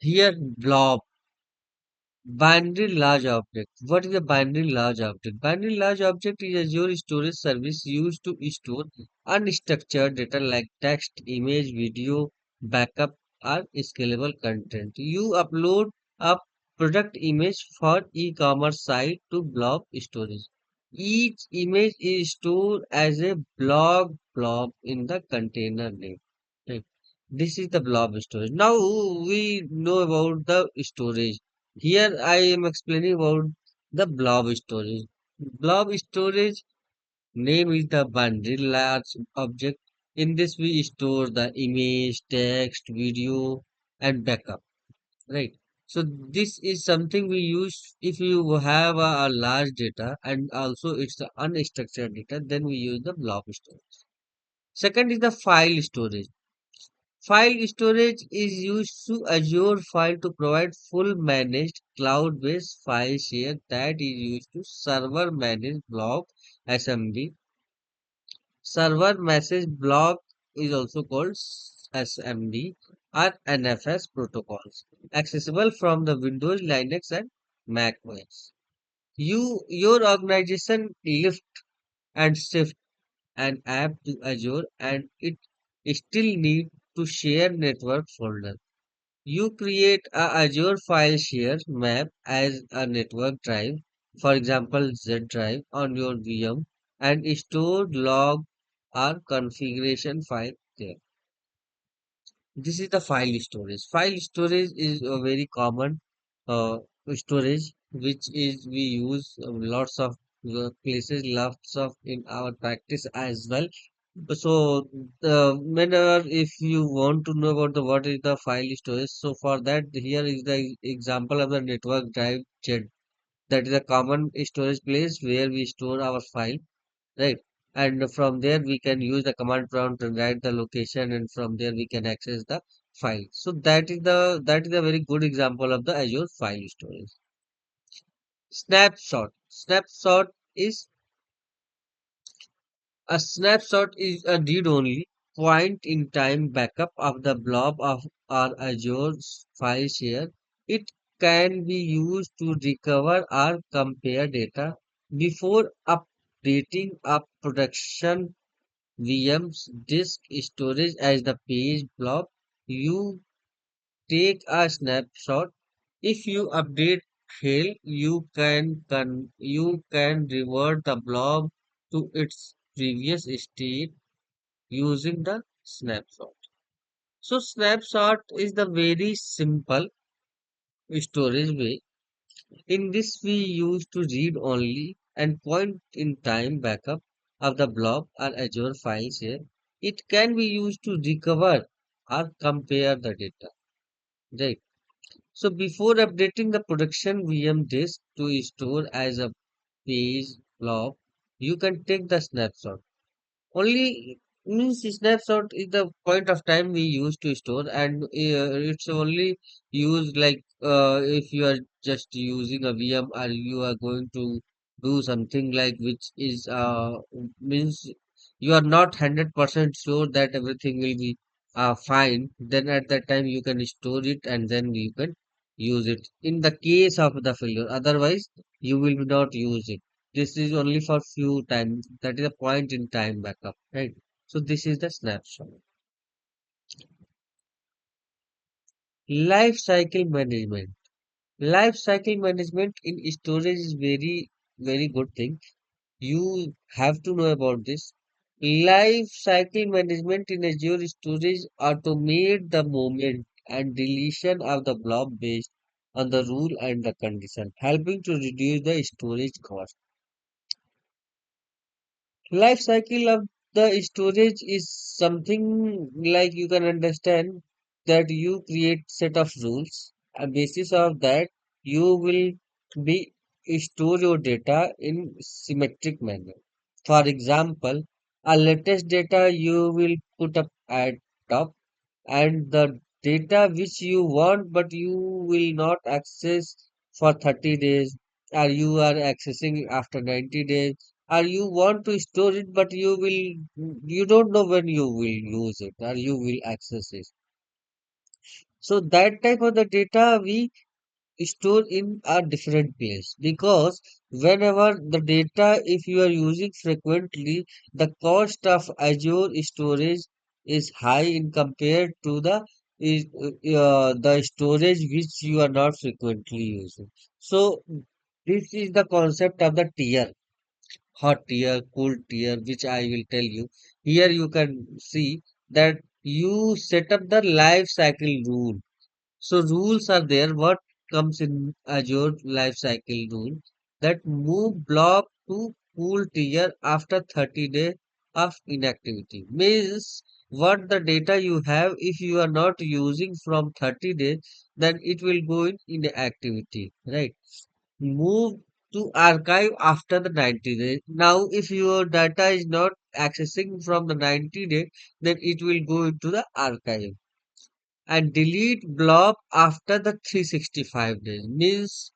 Here, blob, binary large object. What is a binary large object? Binary large object is Azure storage service used to store unstructured data like text, image, video, backup, or scalable content. You upload a product image for e-commerce site to blob storage. Each image is stored as a blob in the container name. Right. This is the blob storage. Now we know about the storage. Here I am explaining about the blob storage. Blob storage name is the bundle large object. In this we store the image, text, video, and backup. Right. So this is something we use if you have a large data and also it's the unstructured data, then we use the blob storage. Second is the file storage. File storage is used to Azure File to provide full managed cloud-based file share that is used to server managed block SMB. Server message block is also called SMB or NFS protocols, accessible from the Windows, Linux, and Mac OS. Your organization lift and shift an app to Azure and it still need to share network folder. You create a Azure file share map as a network drive, for example Z drive on your VM and store log or configuration file there. This is the file storage. File storage is a very common uh, storage which is we use lots of places, lots of in our practice as well. So, whenever if you want to know about the what is the file storage, so for that here is the example of the network drive chat. That is a common storage place where we store our file, right? And from there we can use the command prompt and write the location, and from there we can access the file. So that is a very good example of the Azure file storage. Snapshot. Snapshot is a read-only, point-in-time backup of the blob of our Azure file share. It can be used to recover or compare data before updating a production VM's disk storage as the page blob. You take a snapshot. If you update fail, you can revert the blob to its previous state using the snapshot. So snapshot is the very simple storage way. In this we use to read only and point in time backup of the blob or Azure files here. It can be used to recover or compare the data. Right. So before updating the production VM disk to store as a page blob, you can take the snapshot. Only means snapshot is the point of time we use to store, and it's only used like if you are just using a VM or you are going to do something like which is means you are not 100% sure that everything will be fine. Then at that time you can store it and then you can use it in the case of the failure. Otherwise, you will not use it. This is only for few times. That is a point in time backup, right? So this is the snapshot. Life cycle management. Life cycle management in storage is very good thing. You have to know about this. Life cycle management in Azure storage automate the movement and deletion of the blob based on the rule and the condition, helping to reduce the storage cost. Life cycle of the storage is something like you can understand that you create set of rules. On basis of that, you will be store your data in symmetric manner. For example, a latest data you will put up at top and the data which you want but you will not access for 30 days or you are accessing after 90 days or you want to store it but you don't know when you will use it or you will access it. So that type of the data we store in a different place, because whenever the data, if you are using frequently, the cost of Azure storage is high in compared to the storage which you are not frequently using. So this is the concept of the tier: hot tier, cool tier, which I will tell you. Here you can see that you set up the life cycle rule. So rules are there. What comes in Azure lifecycle rule, that move blob to cool tier after 30 days of inactivity. Means what the data you have, if you are not using from 30 days, then it will go in inactivity, right? Move to archive after the 90 days. Now, if your data is not accessing from the 90 days, then it will go into the archive. And delete blob after the 365 days means,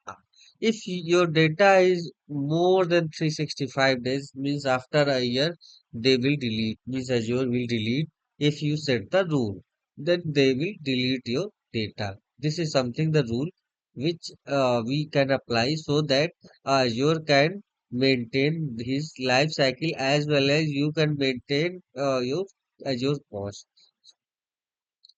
if your data is more than 365 days, means after a year they will delete, means Azure will delete. If you set the rule, then they will delete your data. This is something, the rule which we can apply, so that Azure can maintain his life cycle, as well as you can maintain your Azure cost.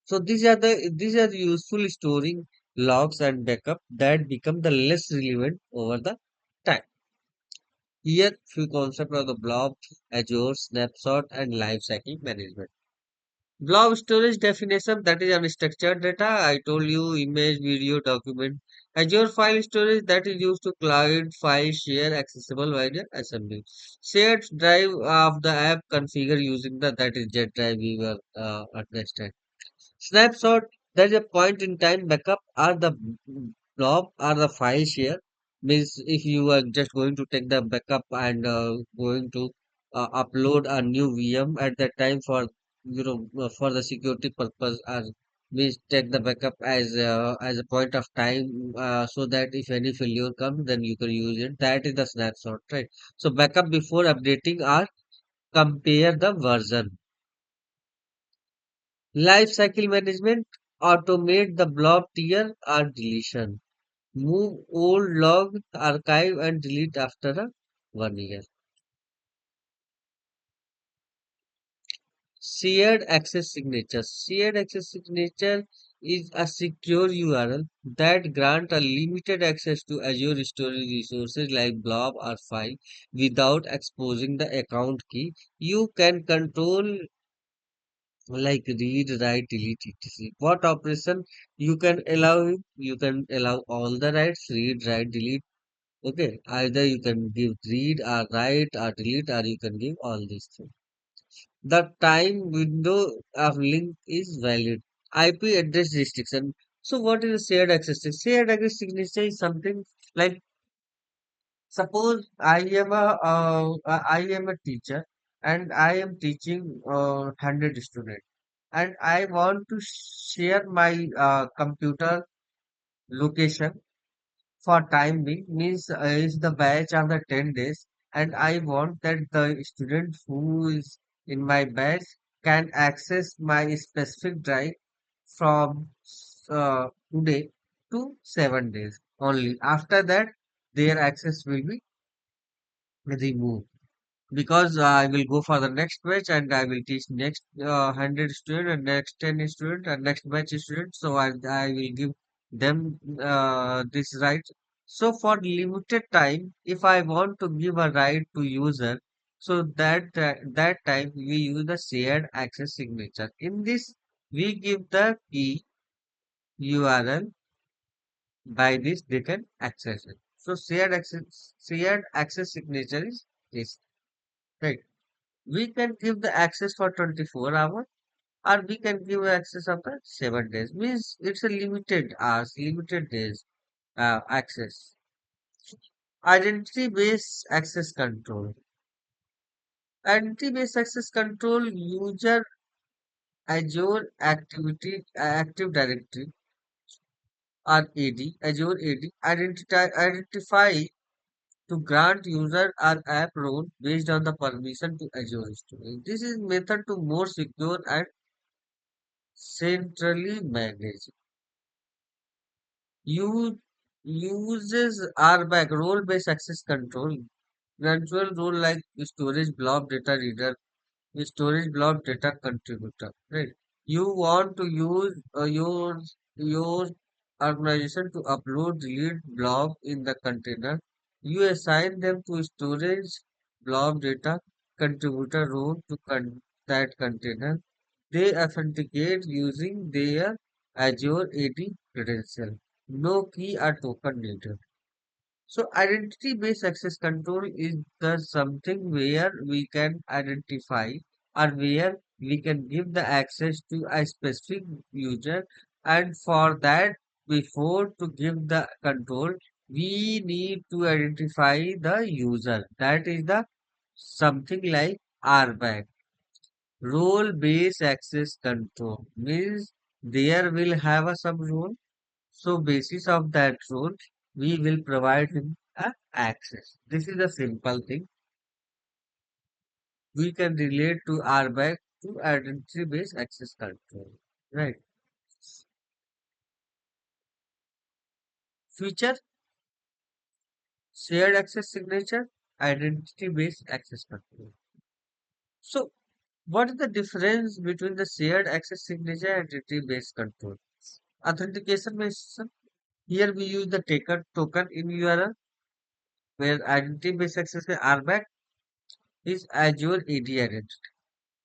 So these are the useful storing logs and backup that become the less relevant over the time. Here, few concepts of the blob, Azure, snapshot, and lifecycle management. Blob storage definition, that is unstructured data. I told you, image, video, document. Azure file storage, that is used to client file share accessible via assembly. Shared drive of the app configure using the, that is Jet drive we were understand. Snapshot, there is a point in time backup or the blob or the file share. Means if you are just going to take the backup and going to upload a new VM at that time for, for the security purpose, or means take the backup as a point of time, so that if any failure comes, then you can use it. That is the snapshot, right? So backup before updating or compare the version. Life cycle management, automate the blob tier or deletion. Move old log, archive and delete after 1 year. Shared access signature. Shared access signature is a secure URL that grant a limited access to Azure storage resources like blob or file without exposing the account key. You can control like read, write, delete, etc. What operation you can allow? You can allow all the writes: read, write, delete. Okay, either you can give read or write or delete, or you can give all these things. The time window of link is valid. IP address restriction. So what is a shared access? Shared access signature is something like, suppose I am a teacher and I am teaching 100 students, and I want to share my computer location for time being, means is the batch of the 10 days, and I want that the student who is in my batch can access my specific drive from today to 7 days only. After that, their access will be removed, because I will go for the next batch and I will teach next 100 student and next 10 student and next batch student. So I will give them this right. So for limited time, if I want to give a right to user, so that time we use the shared access signature. In this, we give the key URL. By this, they can access it. So shared access signature is this, right? We can give the access for 24 hours, or we can give access after 7 days. Means it's a limited hours, limited days access. Identity based access control. Identity based access control, user Azure Active Directory or AD, Azure AD, identify to grant user or app role based on the permission to Azure storage. This is method to more secure and centrally managed. You uses RBAC role-based access control. Natural role like storage blob data reader, storage blob data contributor. Right. You want to use your organization to upload delete blob in the container. You assign them to storage blob data contributor role to that container. They authenticate using their Azure AD credential. No key or token needed. So identity-based access control is the something where we can identify or where we can give the access to a specific user, and for that, before to give the control, we need to identify the user. That is the something like RBAC. Role-based access control means there will have a some role, so basis of that role, we will provide him a access. This is a simple thing. We can relate to RBAC to identity-based access control. Right. Feature, shared access signature, identity-based access control. So, what is the difference between the shared access signature and identity-based control? Authentication means here we use the token in URL, where identity-based access is RBAC is Azure AD identity.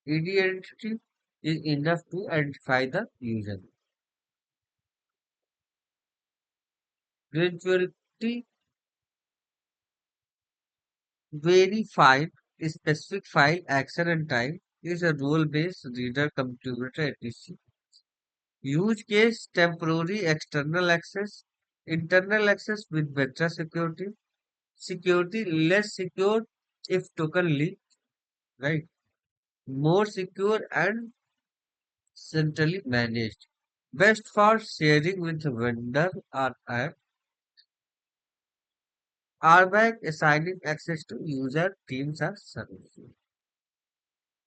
AD identity is enough to identify the user. Graduality very fine specific file action and time is a role-based reader computer etc. Use case temporary external access, internal access with better security, security less secure if token leak, right? More secure and centrally managed. Best for sharing with vendor or app. RBAC assigning access to user, teams, or services.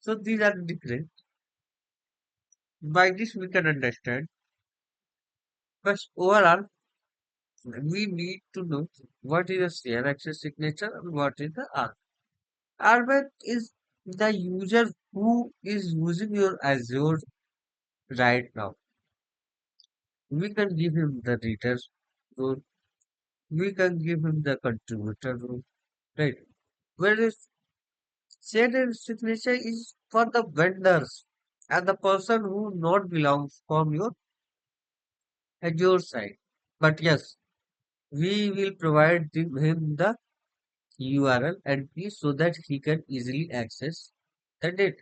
So these are different. By this we can understand. But overall, we need to know what is a share access signature and what is the RBAC. RBAC is the user who is using your Azure right now. We can give him the reader role. We can give him the contributor role. Right. Whereas shared signature is for the vendors and the person who not belongs from your at your side. But yes, we will provide him the URL and key so that he can easily access the data.